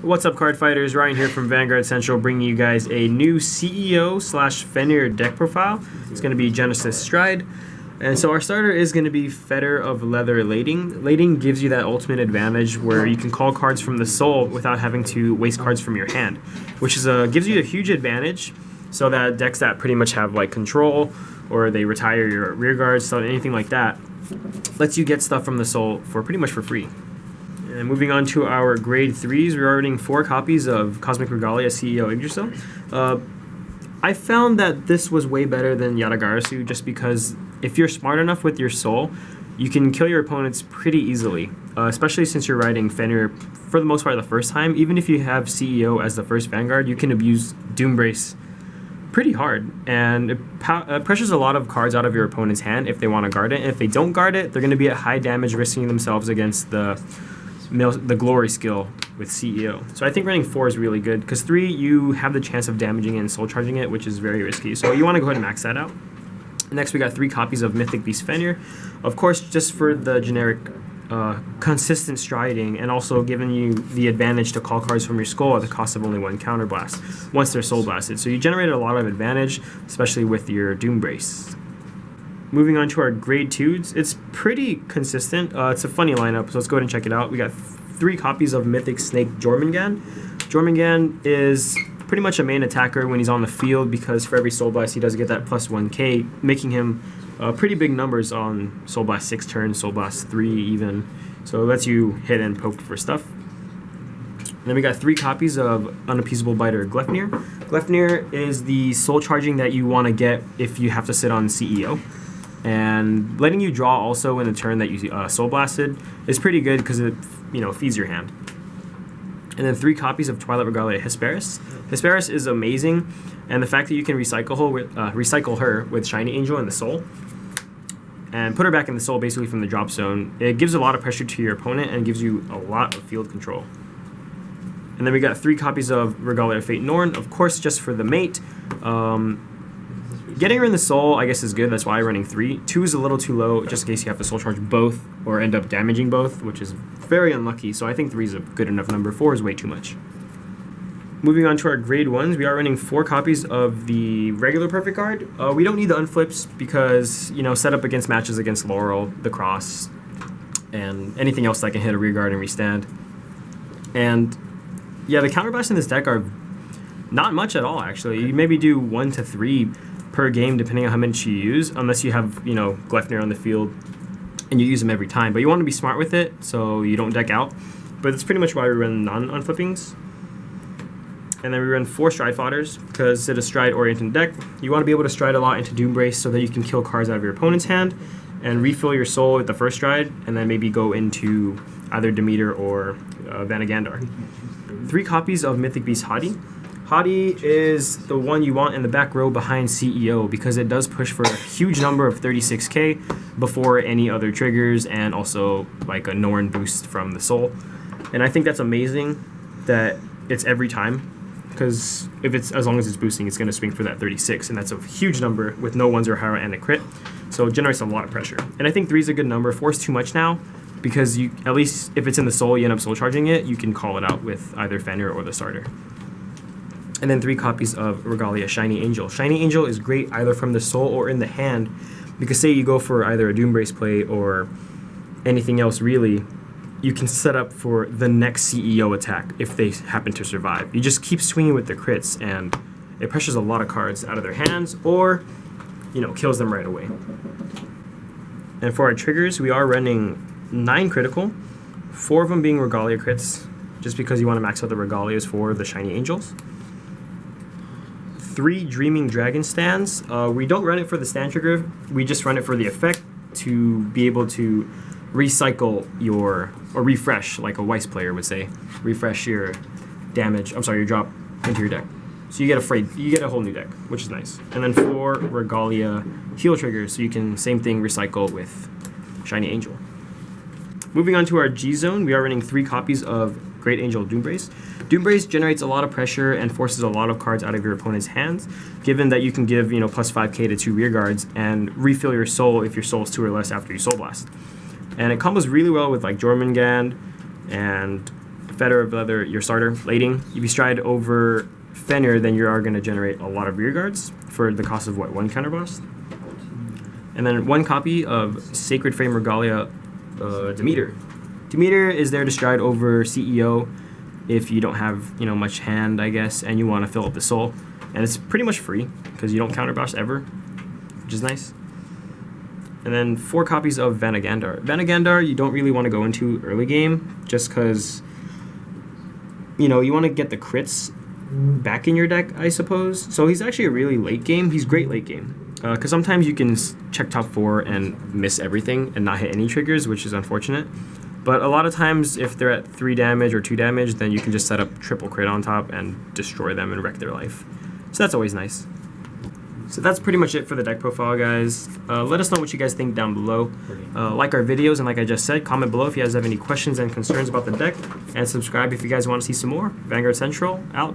What's up, Cardfighters? Ryan here from Vanguard Central, bringing you guys a new CEO/Fenrir deck profile. It's going to be Genesis Stride. And so our starter is going to be Fetter of Leather Lading. Lading gives you that ultimate advantage where you can call cards from the soul without having to waste cards from your hand, which is gives you a huge advantage. So that decks that pretty much have like control, or they retire your rear guards, so anything like that, lets you get stuff from the soul for pretty much for free. And moving on to our grade 3s, we're running 4 copies of Cosmic Regalia CEO Yggdrasil. I found that this was way better than Yggdrasil just because if you're smart enough with your soul, you can kill your opponents pretty easily, especially since you're riding Fenrir for the most part the first time. Even if you have CEO as the first Vanguard, you can abuse Doombrace pretty hard, and it pressures a lot of cards out of your opponent's hand if they want to guard it. And if they don't guard it, they're going to be at high damage, risking themselves against the glory skill with CEO. So I think running 4 is really good, because 3, you have the chance of damaging it and soul charging it, which is very risky. So you want to go ahead and max that out. Next, we got 3 copies of Mythic Beast Fenrir. Of course, just for the generic consistent striding, and also giving you the advantage to call cards from your skull at the cost of only 1 counterblast once they're soul blasted. So you generated a lot of advantage, especially with your Doombrace. Moving on to our grade 2s, it's pretty consistent. It's a funny lineup, so let's go ahead and check it out. We got 3 copies of Mythic Snake Jormungand. Jormungand is pretty much a main attacker when he's on the field, because for every Soul Blast he does get that plus 1k, making him pretty big numbers on Soul Blast 6 turns, Soul Blast 3 even. So it lets you hit and poke for stuff. And then we got 3 copies of Unappeasable Biter Gleipnir. Gleipnir is the soul charging that you want to get if you have to sit on CEO. And letting you draw also in the turn that you soul blasted is pretty good, because it feeds your hand. And then 3 copies of Twilight Regalia Hesperus. Hesperus is amazing, and the fact that you can recycle her with Shiny Angel in the soul and put her back in the soul basically from the drop zone, it gives a lot of pressure to your opponent and gives you a lot of field control. And then we got 3 copies of Regalia Fate Norn, of course, just for the mate. Getting her in the soul, I guess, is good. That's why I'm running 3. 2 is a little too low, just in case you have to soul charge both or end up damaging both, which is very unlucky. So I think 3 is a good enough number. 4 is way too much. Moving on to our grade 1s, we are running 4 copies of the regular Perfect Guard. We don't need the unflips because, set up against matches against Laurel, the Cross, and anything else that can hit a rear guard and restand. And yeah, the counterblasts in this deck are not much at all, actually. You maybe do 1 to 3 per game, depending on how much you use, unless you have, Gleipnir on the field and you use them every time. But you want to be smart with it so you don't deck out. But that's pretty much why we run non-unflippings. And then we run 4 Stride Fodders, because it's a stride-oriented deck. You want to be able to stride a lot into Doombrace so that you can kill cards out of your opponent's hand and refill your soul with the first stride, and then maybe go into either Demeter or Vanagandar. 3 copies of Mythic Beast Hadi. Hadi is the one you want in the back row behind CEO, because it does push for a huge number of 36k before any other triggers, and also like a Norn boost from the soul. And I think that's amazing that it's every time, because if it's, as long as it's boosting, it's going to swing for that 36, and that's a huge number with no 1s or higher and a crit, so it generates a lot of pressure. And I think 3 is a good number. 4 is too much now, because you, at least if it's in the soul, you end up soul charging it, you can call it out with either Fenrir or the starter. And then 3 copies of Regalia Shiny Angel. Shiny Angel is great either from the soul or in the hand, because say you go for either a Doombrace play or anything else really, you can set up for the next CEO attack if they happen to survive. You just keep swinging with the crits, and it pressures a lot of cards out of their hands, or kills them right away. And for our triggers, we are running 9 critical, 4 of them being Regalia crits, just because you want to max out the Regalias for the Shiny Angels. 3 Dreaming Dragon stands. We don't run it for the stand trigger, we just run it for the effect, to be able to recycle or refresh, like a Weiss player would say, refresh your your drop into your deck. So you get a whole new deck, which is nice. And then 4 Regalia heal triggers, so you can, same thing, recycle with Shiny Angel. Moving on to our GZone, we are running 3 copies of Great Angel Doombrace. Doombrace generates a lot of pressure and forces a lot of cards out of your opponent's hands, given that you can give, plus 5k to 2 rear guards and refill your soul if your soul is 2 or less after you soul blast. And it combos really well with like Jormungand and Fetter of Leather, your starter, Lading. If you stride over Fenrir, then you are going to generate a lot of rear guards for the cost of, what, 1 counterblast? And then 1 copy of Sacred Frame Regalia Demeter. Demeter is there to stride over CEO if you don't have, much hand, I guess, and you want to fill up the soul. And it's pretty much free, because you don't counterblast ever, which is nice. And then 4 copies of Vanguard. Vanguard you don't really want to go into early game, just because, you want to get the crits back in your deck, I suppose. So he's actually a really late game. He's great late game. Because sometimes you can check top 4 and miss everything and not hit any triggers, which is unfortunate. But a lot of times, if they're at 3 damage or 2 damage, then you can just set up triple crit on top and destroy them and wreck their life. So that's always nice. So that's pretty much it for the deck profile, guys. Let us know what you guys think down below. Like our videos, and like I just said, comment below if you guys have any questions and concerns about the deck. And subscribe if you guys want to see some more. Vanguard Central, out.